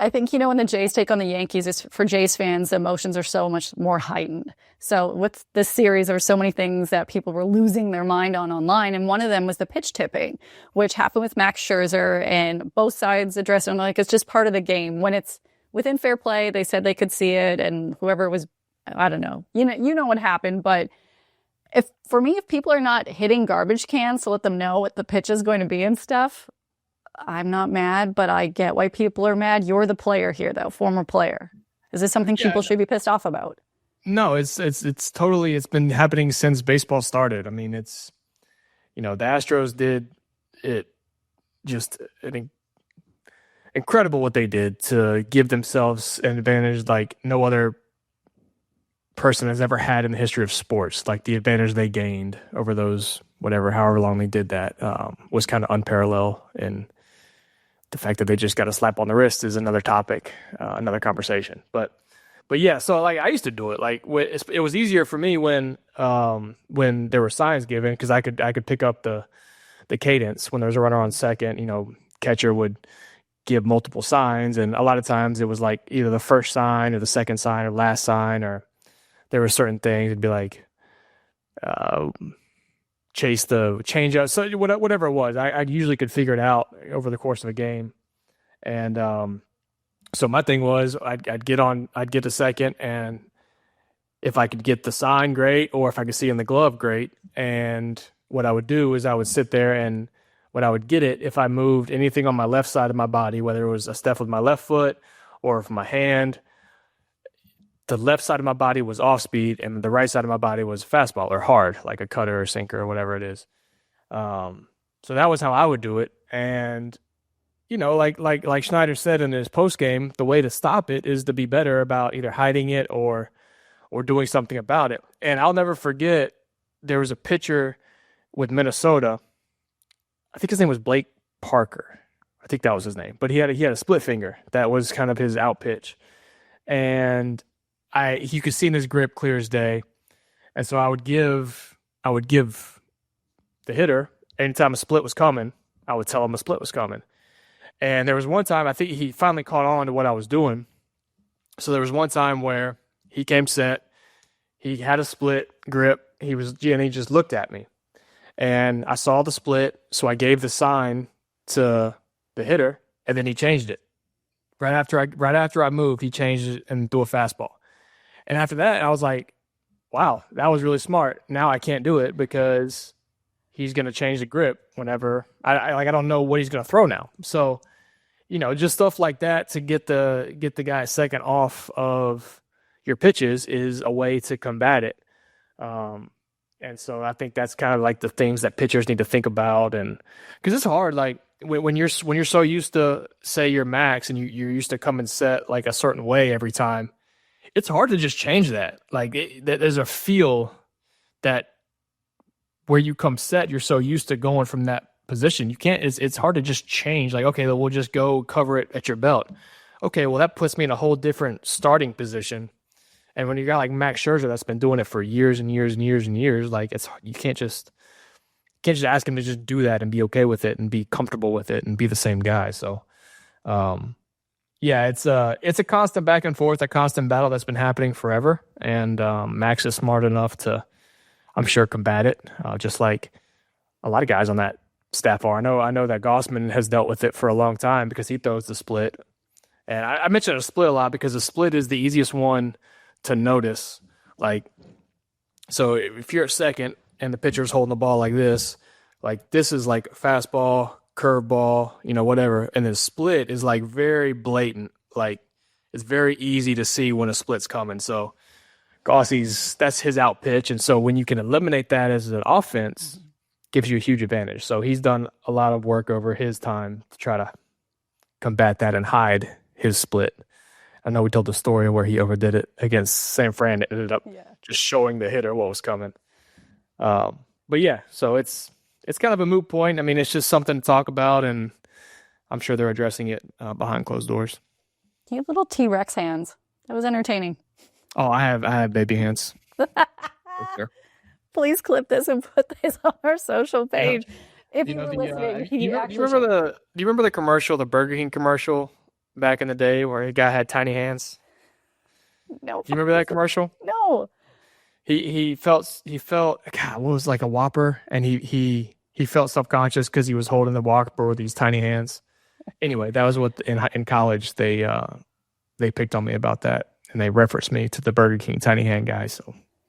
I think, when the Jays take on the Yankees, it's for Jays fans, the emotions are so much more heightened. So with this series, there were so many things that people were losing their mind on online. And one of them was the pitch tipping, which happened with Max Scherzer, and both sides addressed it. Like, it's just part of the game. When it's within fair play, they said they could see it, and whoever was, I don't know, you know what happened. But if people are not hitting garbage cans to let them know what the pitch is going to be and stuff, I'm not mad, but I get why people are mad. You're the player here, though, former player. Is this something people should be pissed off about? No, it's totally, it's been happening since baseball started. I mean, it's, the Astros did it, just incredible what they did to give themselves an advantage like no other person has ever had in the history of sports. Like, the advantage they gained over those, however long they did that, was kind of unparalleled. And the fact that they just got a slap on the wrist is another topic, another conversation. But yeah, so like I used to do it. Like, it was easier for me when there were signs given, because I could pick up the cadence when there was a runner on second. Catcher would give multiple signs, and a lot of times it was like either the first sign or the second sign or last sign, or there were certain things. It'd be like chase the changeup, so whatever it was, I usually could figure it out over the course of a game. And so my thing was, I'd get to second, and if I could get the sign, great, or if I could see in the glove, great. And what I would do is I would sit there, and when I would get it, if I moved anything on my left side of my body, whether it was a step with my left foot or with my hand, the left side of my body was off speed, and the right side of my body was fastball or hard, like a cutter or sinker or whatever it is. So that was how I would do it. And, like Schneider said in his post game, the way to stop it is to be better about either hiding it or doing something about it. And I'll never forget, there was a pitcher with Minnesota. I think his name was Blake Parker. I think that was his name. But he had a split finger. That was kind of his out pitch. And you could see in his grip clear as day. And so I would give the hitter, anytime a split was coming, I would tell him a split was coming. And there was one time, I think he finally caught on to what I was doing. So there was one time where he came set, he had a split grip, and he just looked at me. And I saw the split, so I gave the sign to the hitter, and then he changed it. Right after I moved, he changed it and threw a fastball. And after that, I was like, wow, that was really smart. Now I can't do it because he's going to change the grip whenever I don't know what he's going to throw now. So, just stuff like that to get the guy second off of your pitches is a way to combat it. And so I think that's kind of like the things that pitchers need to think about. And because it's hard, like when you're so used to, say, your max, and you're used to coming set like a certain way every time, it's hard to just change that. Like there's a feel that where you come set, you're so used to going from that position. You can't, it's hard to just change. Like, okay, we'll just go cover it at your belt. Okay, well, that puts me in a whole different starting position. And when you got like Max Scherzer that's been doing it for years and years and years and years, like you can't just ask him to just do that and be okay with it and be comfortable with it and be the same guy. So, yeah, it's a constant back and forth, a constant battle that's been happening forever. And Max is smart enough to, I'm sure, combat it, just like a lot of guys on that staff are. I know that Gossman has dealt with it for a long time because he throws the split. And I mention a split a lot because the split is the easiest one to notice. Like, so if you're at second and the pitcher's holding the ball like this is like fastball, curveball, whatever. And the split is like very blatant. Like, it's very easy to see when a split's coming. So that's his out pitch. And so when you can eliminate that as an offense, gives you a huge advantage. So he's done a lot of work over his time to try to combat that and hide his split. I know we told the story where he overdid it against San Fran. It ended up just showing the hitter what was coming. But yeah, so it's kind of a moot point. I mean, it's just something to talk about, and I'm sure they're addressing it behind closed doors. You have little T-Rex hands. That was entertaining. Oh, I have baby hands. Sure. Please clip this and put this on our social page. If you were listening, do you remember the commercial, the Burger King commercial, back in the day where a guy had tiny hands? No, Do you remember that commercial? no. He felt God, what was like a Whopper, and he felt self-conscious because he was holding the Whopper with these tiny hands. Anyway, that was what in college they picked on me about that, and they referenced me to the Burger King tiny hand guy. So